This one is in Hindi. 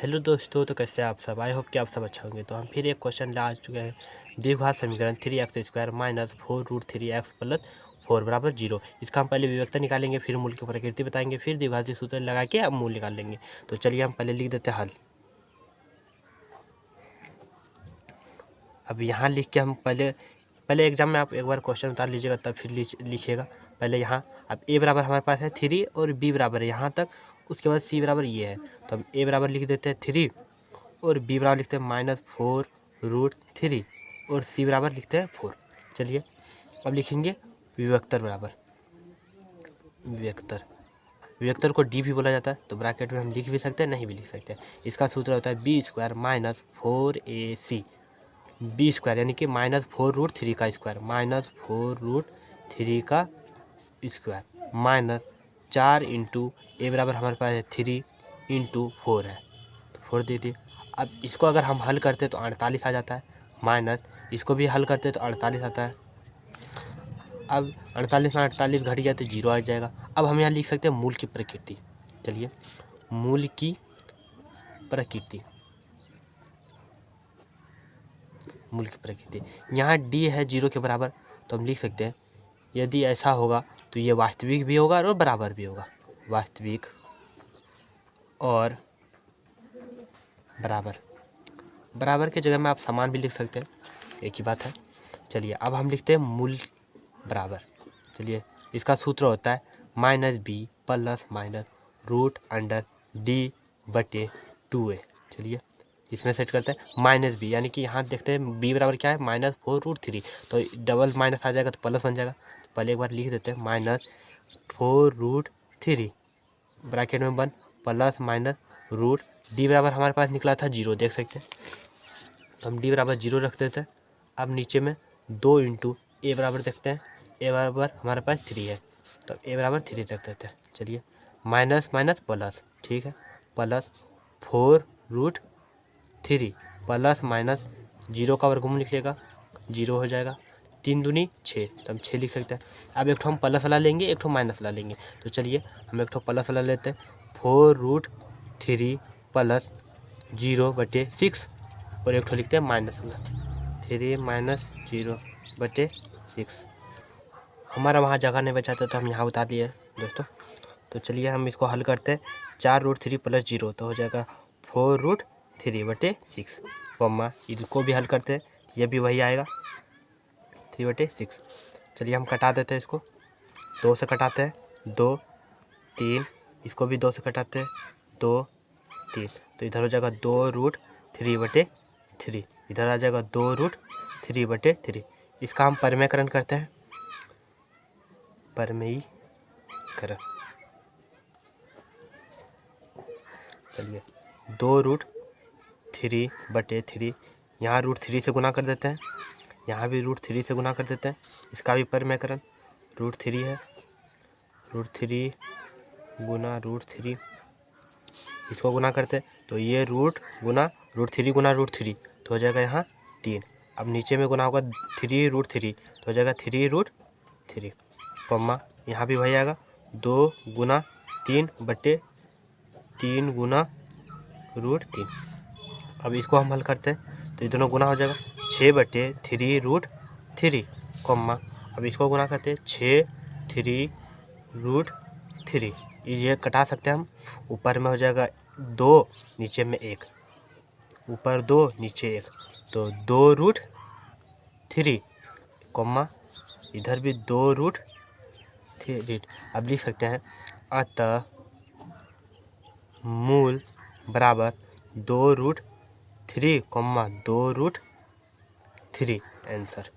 हेलो दोस्तों, तो कैसे आप सब। आई होप कि आप सब अच्छा होंगे। तो हम फिर एक क्वेश्चन ला चुके हैं। द्विघात समीकरण 3x² माइनस 4√3x प्लस 4 बराबर 0। इसका हम पहले विभक्ता निकालेंगे, फिर मूल की प्रकृति बताएंगे, फिर द्विघाती सूत्र लगा के अब मूल निकाल लेंगे। तो चलिए हम पहले लिख देते हैं हल। अब यहाँ लिख के हम पहले एग्जाम में आप एक बार क्वेश्चन उतार लीजिएगा, तब फिर लिखिएगा। पहले यहाँ अब ए बराबर हमारे पास है 3 और बी बराबर है यहाँ तक, उसके बाद सी बराबर ये है। तो हम ए बराबर लिख देते हैं 3 और बी बराबर लिखते हैं -4√3 और सी बराबर लिखते हैं 4। चलिए अब लिखेंगे विभक्तर बराबर विभक्तर को डी भी बोला जाता है, तो ब्रैकेट में हम लिख भी सकते हैं, नहीं भी लिख सकते हैं। इसका सूत्र होता है b² माइनस 4ac। b² यानी कि -4√3 का स्क्वायर, -4√3 का स्क्वायर माइनस 4 इंटू ए बराबर हमारे पास है 3 इंटू 4 है, तो 4 दे दिए। अब इसको अगर हम हल करते तो 48 आ जाता है, माइनस इसको भी हल करते तो 48 आता है। अब 48 में 48 घट गया तो 0 आ जाएगा। अब हम यहाँ लिख सकते हैं मूल की प्रकृति। चलिए मूल की प्रकृति, यहाँ डी है 0 के बराबर, तो हम लिख सकते हैं यदि ऐसा होगा तो ये वास्तविक भी होगा और बराबर भी होगा। वास्तविक और बराबर के जगह में आप समान भी लिख सकते हैं, एक ही बात है। चलिए अब हम लिखते हैं मूल बराबर। चलिए इसका सूत्र होता है -b प्लस माइनस √d/2a। चलिए इसमें सेट करते हैं -b, यानी कि यहाँ देखते हैं b बराबर क्या है -4√3, तो डबल माइनस आ जाएगा तो प्लस बन जाएगा। तो पहले एक बार लिख देते हैं -4√3 ब्रैकेट में बन प्लस माइनस रूट डी बराबर हमारे पास निकला था 0, देख सकते हैं। तो हम डी बराबर 0 रख देते हैं। अब नीचे में 2 इंटू ए बराबर देखते हैं, ए बराबर हमारे पास 3 है, तो ए बराबर 3 रख देते हैं। चलिए माइनस माइनस प्लस, ठीक है, प्लस 4√3 प्लस माइनस 0 का वर्गमूल लिखिएगा, 0 हो जाएगा। 3 दूनी 6, तो हम 6 लिख सकते हैं। अब एक ठो हम प्लस वाला लेंगे, एक ठो माइनस वाला लेंगे। तो चलिए हम एक ठो प्लस वाला लेते हैं, 4√3 प्लस 0/6 और एक ठो लिखते हैं माइनस वाला, 3 माइनस 0/6। हमारा वहाँ जगह नहीं बचा था तो हम यहाँ उतार लिए दोस्तों। तो चलिए हम इसको हल करते हैं। 4√3 प्लस 0 तो हो जाएगा 4√3/6, कॉमा इनको भी हल करते हैं, ये भी वही आएगा 3/6। चलिए हम कटा देते हैं, इसको 2 से कटाते हैं, 2 3, इसको भी 2 से कटाते हैं, 2 3, तो इधर हो जाएगा 2√3/3, इधर आ जाएगा 2√3/3। इसका हम परिमेयकरण करते हैं, परिमेयीकरण। चलिए 2√3/3, यहाँ √3 से गुना कर देते हैं, यहाँ भी √3 से गुना कर देते हैं। इसका भी परिमेयकरण, √3 है, √3 गुना √3, इसको गुना करते हैं तो ये रूट गुना √3 गुना √3 तो हो जाएगा यहाँ 3। अब नीचे में गुना होगा 3√3 तो हो जाएगा 3√3, कॉमा यहाँ भी वही आएगा 2 गुना 3/3 गुना √3। अब इसको हम हल करते हैं तो ये दोनों गुना हो जाएगा 6/3√3, कॉमा अब इसको गुना करते हैं 6 3√3, ये कटा सकते हैं हम। ऊपर में हो जाएगा 2, नीचे में 1, ऊपर 2 नीचे 1, तो 2√3, कॉमा इधर भी 2√3। अब लिख सकते हैं अतः मूल बराबर 2√3, 2√3 आंसर।